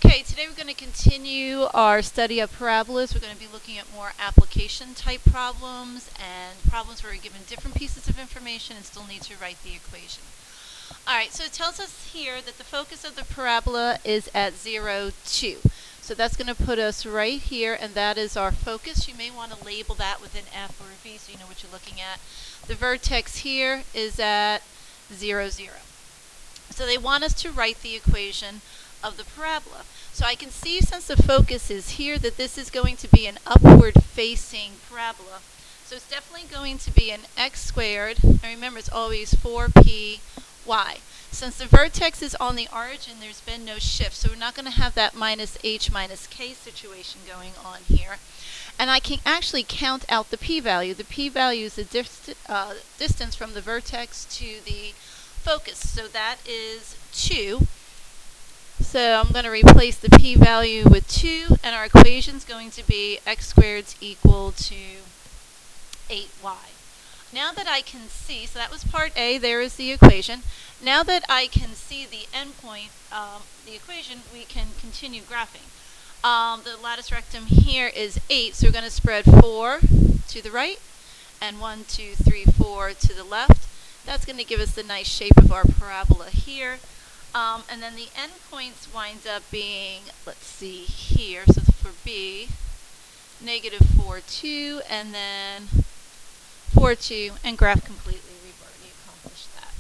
Okay, today we're going to continue our study of parabolas. We're going to be looking at more application type problems and problems where we're given different pieces of information and still need to write the equation. Alright, so it tells us here that the focus of the parabola is at 0, 2. So that's going to put us right here, and that is our focus. You may want to label that with an F or a V so you know what you're looking at. The vertex here is at 0, 0. So they want us to write the equation of the parabola. So I can see, since the focus is here, that this is going to be an upward facing parabola. So it's definitely going to be an x squared, and remember it's always 4py. Since the vertex is on the origin, there's been no shift, so we're not going to have that minus h minus k situation going on here. And I can actually count out the p-value. The p-value is the distance from the vertex to the focus, so that is 2. So I'm going to replace the p-value with 2, and our equation is going to be x squared is equal to 8y. Now that I can see, so that was part A, there is the equation. Now that I can see the endpoint of the equation, we can continue graphing. The latus rectum here is 8, so we're going to spread 4 to the right and 1, 2, 3, 4 to the left. That's going to give us the nice shape of our parabola here. And then the endpoints winds up being, let's see here, so for B, negative 4, 2, and then 4, 2, and graph completely. We've already accomplished that.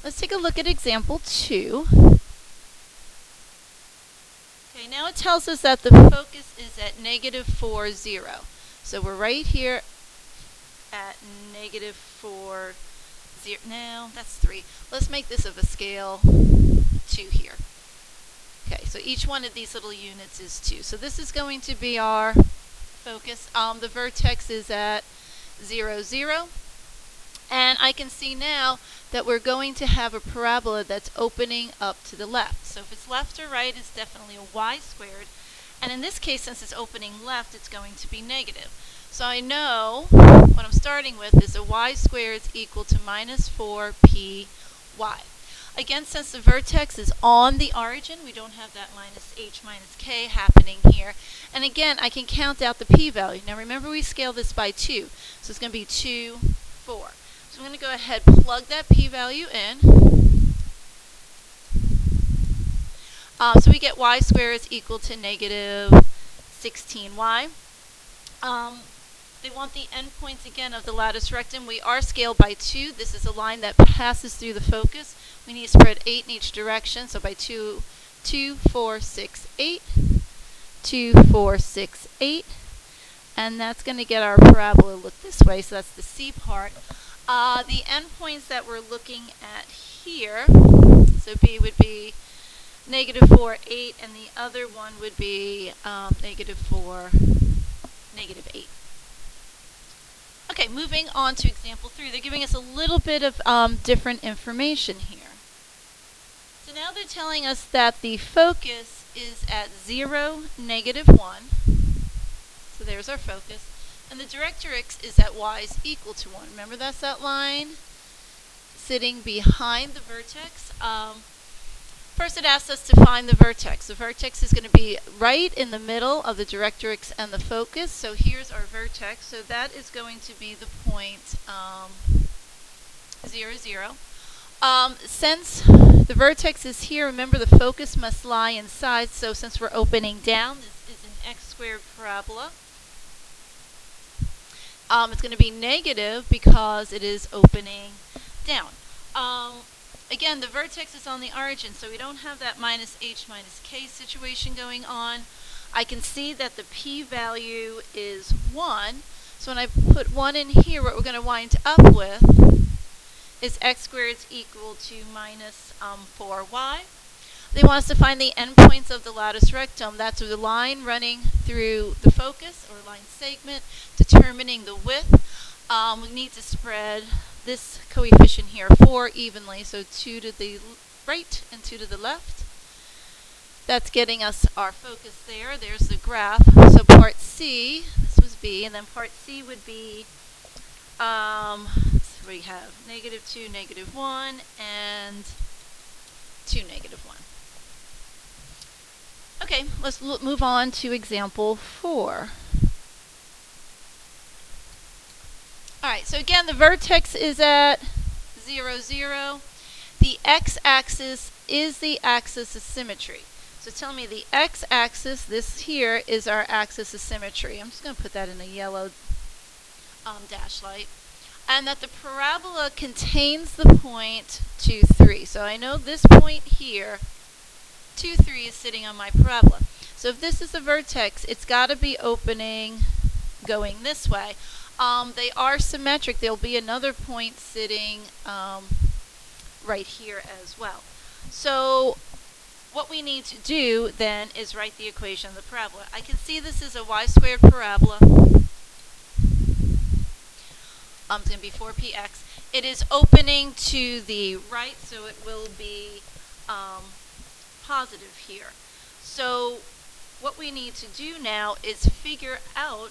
Let's take a look at example 2. Okay, now it tells us that the focus is at negative 4, 0. So we're right here at negative 4, 0. No, that's 3. Let's make this of a scale 2 here. Okay, so each one of these little units is 2. So this is going to be our focus. The vertex is at 0, 0. And I can see now that we're going to have a parabola that's opening up to the left. So if it's left or right, it's definitely a y squared. And in this case, since it's opening left, it's going to be negative. So I know what I'm starting with is a y squared is equal to minus 4py. Again, since the vertex is on the origin, we don't have that minus h minus k happening here. And again, I can count out the p-value. Now remember, we scale this by 2. So it's going to be 2, 4. So I'm going to go ahead and plug that p-value in. So we get y squared is equal to negative 16y. They want the endpoints again of the latus rectum. We are scaled by 2. This is a line that passes through the focus. We need to spread 8 in each direction. So by 2, 2, 4, 6, 8. 2, 4, 6, 8. And that's going to get our parabola look this way. So that's the C part. The endpoints that we're looking at here, so B would be negative 4, 8, and the other one would be negative 4, negative 8. Okay, moving on to example 3. They're giving us a little bit of different information here. So now they're telling us that the focus is at 0, negative 1. So there's our focus. And the directrix is at y is equal to 1. Remember, that's that line sitting behind the vertex. First, it asks us to find the vertex. The vertex is going to be right in the middle of the directrix and the focus. So here's our vertex. So that is going to be the point 0, 0. Since the vertex is here, remember the focus must lie inside. So since we're opening down, this is an x squared parabola. It's going to be negative because it is opening down. Again, the vertex is on the origin, so we don't have that minus h minus k situation going on. I can see that the p-value is 1. So when I put 1 in here, what we're going to wind up with is x squared is equal to minus 4y. They want us to find the endpoints of the latus rectum. That's the line running through the focus, or line segment, determining the width. We need to spread this coefficient here 4 evenly, so 2 to the right and 2 to the left. That's getting us our focus there. There's the graph. So part C, this was B, and then part C would be, so we have negative 2, negative 1, and 2, negative 1. Okay, let's move on to example 4. Alright, so again, the vertex is at 0, 0. The x-axis is the axis of symmetry. So tell me the x-axis, this here, is our axis of symmetry. I'm just going to put that in a yellow dash light. And that the parabola contains the point 2, 3. So I know this point here, 2, 3, is sitting on my parabola. So if this is the vertex, it's got to be opening going this way. They are symmetric. There'll be another point sitting right here as well. So what we need to do then is write the equation of the parabola. I can see this is a y-squared parabola. It's going to be 4px. It is opening to the right, so it will be positive here. So what we need to do now is figure out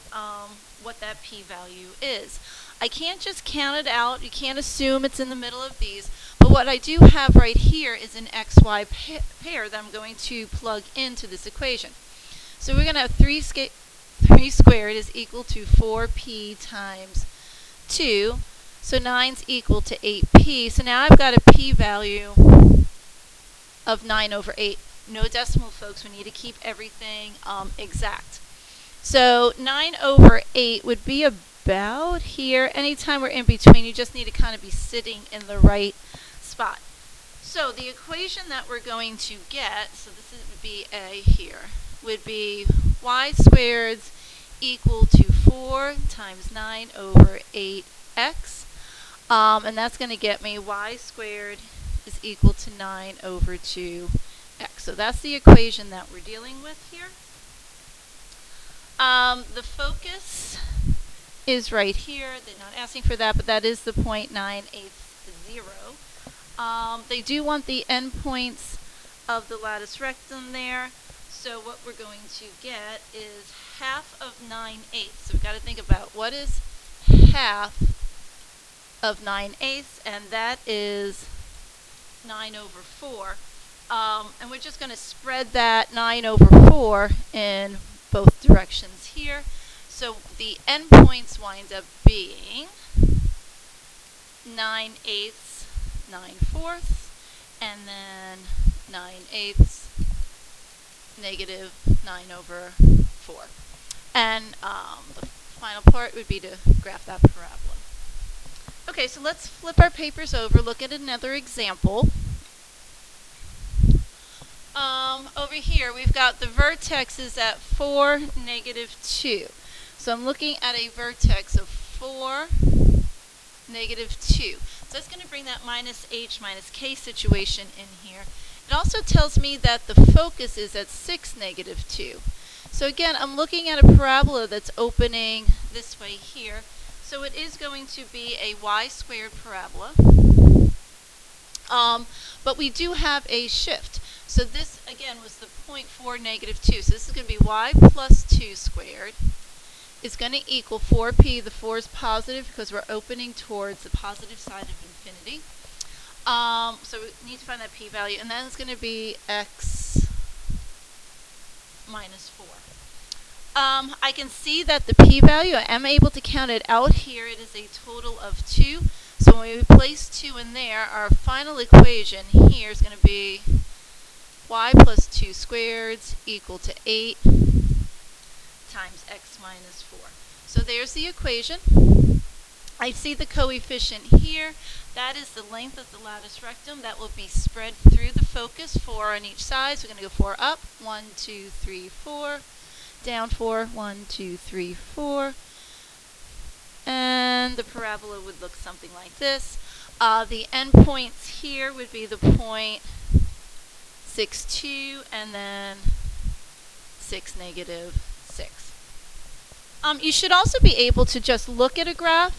what that p-value is. I can't just count it out. You can't assume it's in the middle of these. But what I do have right here is an xy pair that I'm going to plug into this equation. So we're going to have 3 squared is equal to 4p times 2. So 9's equal to 8p. So now I've got a p-value of 9 over 8. No decimal, folks. We need to keep everything exact. So 9 over 8 would be about here. Anytime we're in between, you just need to kind of be sitting in the right spot. So the equation that we're going to get, so this would be a here, would be y squared equal to 4 times 9 over 8x. And that's going to get me y squared is equal to 9 over 2x. So that's the equation that we're dealing with here. The focus is right here. They're not asking for that, but that is the 0.980. They do want the endpoints of the latus rectum there. So what we're going to get is half of 9/8. So we've got to think about what is half of 9/8, and that is 9 over 4. And we're just going to spread that 9 over 4 in both directions here. So the endpoints wind up being 9/8, 9/4, and then 9/8, negative 9 over 4. And the final part would be to graph that parabola. Okay, so let's flip our papers over, look at another example. Over here, we've got the vertex is at 4, negative 2. So I'm looking at a vertex of 4, negative 2. So that's going to bring that minus h minus k situation in here. It also tells me that the focus is at 6, negative 2. So again, I'm looking at a parabola that's opening this way here. So it is going to be a y-squared parabola. But we do have a shift. So this, again, was the 0.4, negative 2. So this is going to be y plus 2 squared is going to equal 4p. The 4 is positive because we're opening towards the positive side of infinity. So we need to find that p-value. And then it's going to be x minus 4. I can see that the p-value, I am able to count it out here. It is a total of 2. So when we place 2 in there, our final equation here is going to be y plus 2 squared equal to 8 times x minus 4. So there's the equation. I see the coefficient here. That is the length of the latus rectum. That will be spread through the focus, 4 on each side. So we're going to go 4 up, 1, 2, 3, 4. Down 4, 1, 2, 3, 4. And the parabola would look something like this. The endpoints here would be the point 6, 2, and then 6, negative 6. You should also be able to just look at a graph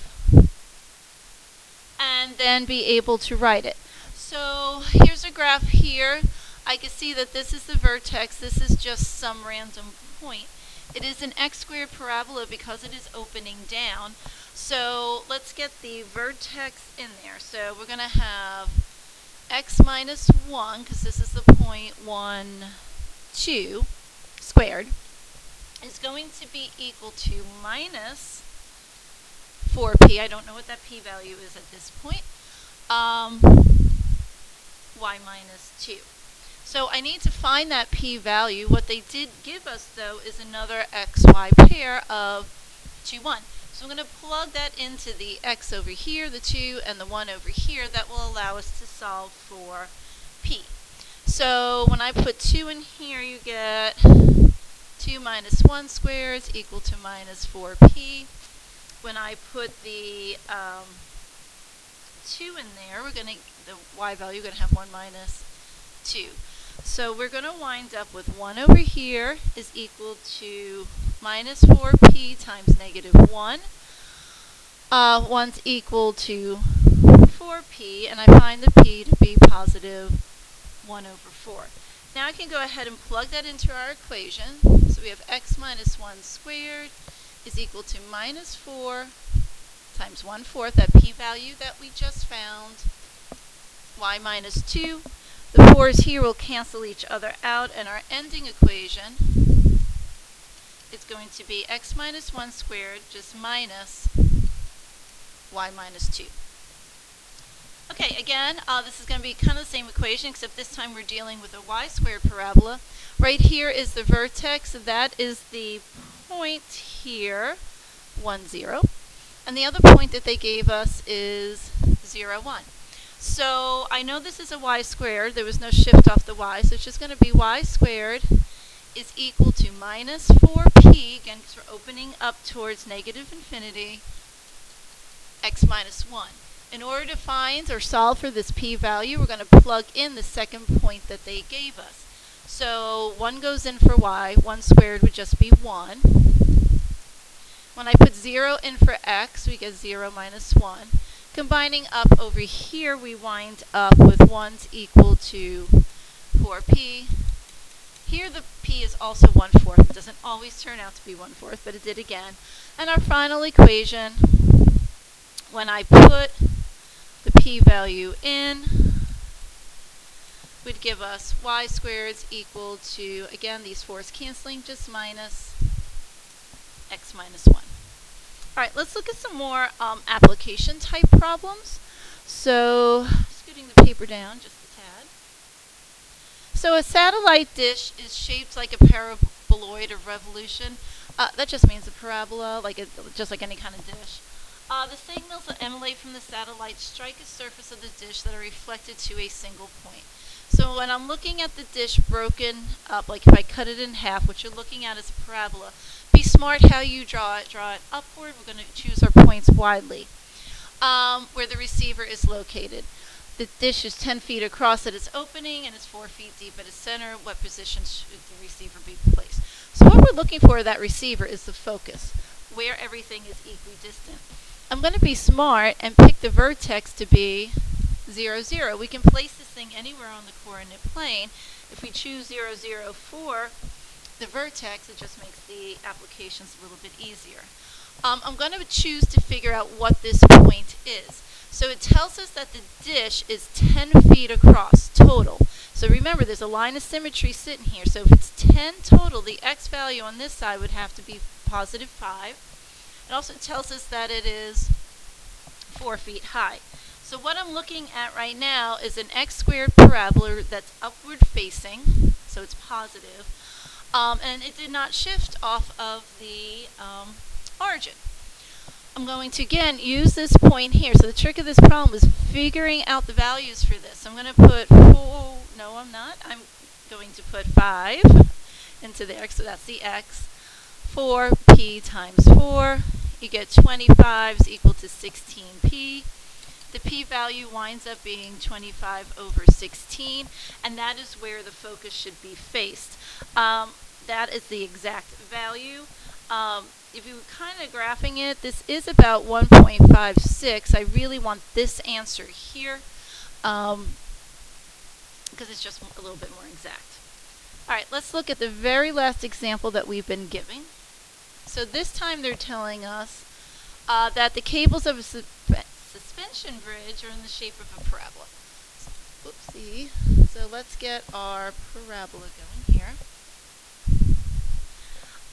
and then be able to write it. So here's a graph here. I can see that this is the vertex. This is just some random point. It is an x-squared parabola because it is opening down. So let's get the vertex in there. So we're going to have x minus 1, because this is the point 1, 2. squared is going to be equal to minus 4p. I don't know what that p-value is at this point. Y minus 2. So I need to find that p-value. What they did give us, though, is another xy pair of 2, 1. So I'm going to plug that into the x over here, the 2, and the 1 over here. That will allow us to solve for p. So when I put 2 in here, you get 2 minus 1 squared is equal to minus 4p. When I put the 2 in there, the y value, we're going to have 1 minus 2. So we're going to wind up with 1 over here is equal to minus 4p times negative 1. 1's equal to 4p, and I find the p to be positive 1 over 4. Now I can go ahead and plug that into our equation. So we have x minus 1 squared is equal to minus 4 times 1/4, that p-value that we just found, y minus 2. The 4's here will cancel each other out, and our ending equation is going to be x minus 1 squared just minus y minus 2. Okay, again, this is going to be kind of the same equation, except this time we're dealing with a y squared parabola. Right here is the vertex. That is the point here, 1, 0. And the other point that they gave us is 0, 1. So I know this is a y squared. There was no shift off the y, so it's just going to be y squared is equal to minus 4p, again, because we're opening up towards negative infinity, x minus 1. In order to find or solve for this p-value, we're going to plug in the second point that they gave us. So 1 goes in for y, 1 squared would just be 1. When I put 0 in for x, we get 0 minus 1. Combining up over here, we wind up with 1's equal to 4p. Here the p is also 1/4. It doesn't always turn out to be 1/4, but it did again. And our final equation, when I put the p-value in, would give us y squared is equal to, again, these 4's canceling, just minus x minus 1. All right, let's look at some more application type problems. So, scooting the paper down just a tad. So a satellite dish is shaped like a paraboloid of revolution. That just means a parabola, just like any kind of dish. The signals that emanate from the satellite strike a surface of the dish that are reflected to a single point. So when I'm looking at the dish broken up, like if I cut it in half, what you're looking at is a parabola. Be smart how you draw it. Draw it upward. We're going to choose our points widely. Where the receiver is located. The dish is 10 feet across at its opening and is 4 feet deep at its center. What position should the receiver be placed? So what we're looking for that receiver is the focus, where everything is equidistant. I'm going to be smart and pick the vertex to be 0, 0. We can place this thing anywhere on the coordinate plane. If we choose 0, 0 for the vertex, it just makes the applications a little bit easier. I'm going to choose to figure out what this point is. So it tells us that the dish is 10 feet across total. So remember, there's a line of symmetry sitting here. So if it's 10 total, the x value on this side would have to be positive 5. It also tells us that it is 4 feet high. So what I'm looking at right now is an x squared parabola that's upward facing, so it's positive, and it did not shift off of the origin. I'm going to, again, use this point here. So the trick of this problem is figuring out the values for this. I'm going to put 4, no I'm not, I'm going to put 5 into there, so that's the x. 4p times 4, you get 25 is equal to 16p. The p-value winds up being 25 over 16, and that is where the focus should be faced. That is the exact value. If you were kind of graphing it, this is about 1.56. I really want this answer here because it's just a little bit more exact. All right, let's look at the very last example that we've been giving. So this time they're telling us that the cables of a suspension bridge are in the shape of a parabola. Whoopsie. So let's get our parabola going here.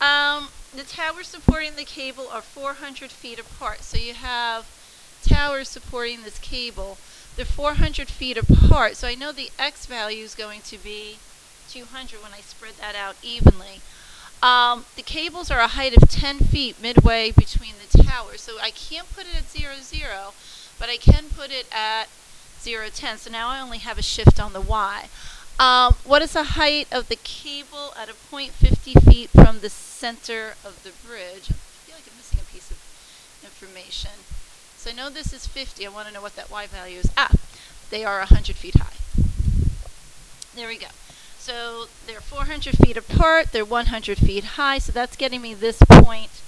The towers supporting the cable are 400 feet apart. So you have towers supporting this cable. They're 400 feet apart. So I know the X value is going to be 200 when I spread that out evenly. The cables are a height of 10 feet midway between the towers. So I can't put it at 0, 0, but I can put it at 0, 10. So now I only have a shift on the Y. What is the height of the cable at a point 50 feet from the center of the bridge? I feel like I'm missing a piece of information. So I know this is 50. I want to know what that Y value is. They are 100 feet high. There we go. So they're 400 feet apart. They're 100 feet high. So that's getting me this point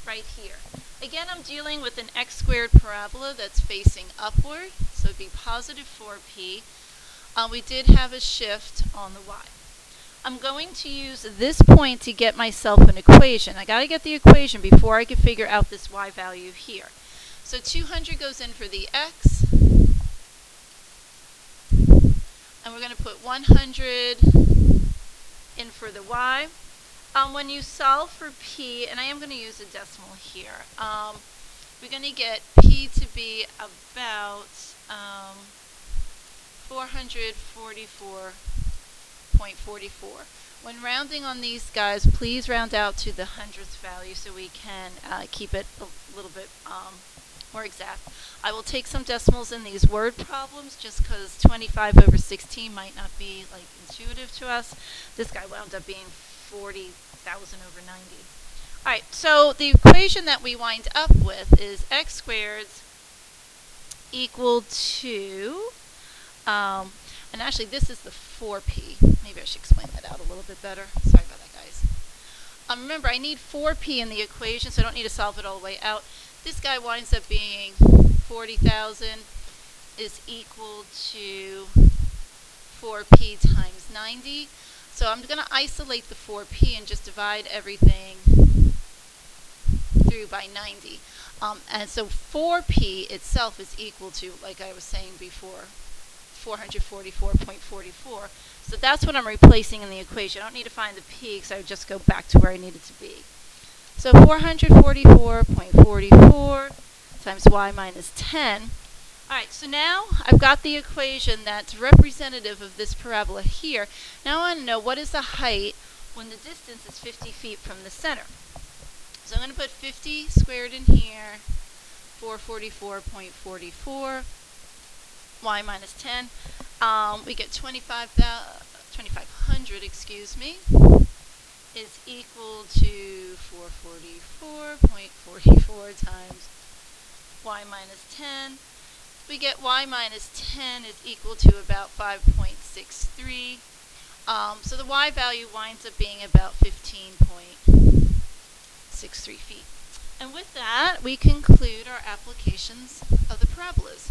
right here. Again, I'm dealing with an x squared parabola that's facing upward. So it'd be positive 4p. We did have a shift on the y. I'm going to use this point to get myself an equation. I got to get the equation before I can figure out this y value here. So 200 goes in for the x, and we're going to put 100 in for the y. When you solve for p, and I am going to use a decimal here, we're going to get p to be about 444.44. When rounding on these guys, please round out to the hundredth value so we can keep it a little bit more exact. I will take some decimals in these word problems just because 25 over 16 might not be like intuitive to us. This guy wound up being 40,000 over 90. Alright, so the equation that we wind up with is x squared equal to, and actually this is the 4p. Maybe I should explain that out a little bit better. Sorry about that, guys. Remember, I need 4p in the equation, so I don't need to solve it all the way out. This guy winds up being 40,000 is equal to 4p times 90. So I'm going to isolate the 4p and just divide everything through by 90. And so 4p itself is equal to, like I was saying before, 444.44. So that's what I'm replacing in the equation. I don't need to find the p because I would just go back to where I needed to be. So 444.44 times y minus 10. Alright, so now I've got the equation that's representative of this parabola here. Now I want to know what is the height when the distance is 50 feet from the center. So I'm going to put 50 squared in here, 444.44, y minus 10. We get 2,500, excuse me, is equal to 444.44 times y minus 10. We get y minus 10 is equal to about 5.63. So the y value winds up being about 15.63 feet. And with that, we conclude our applications of the parabolas.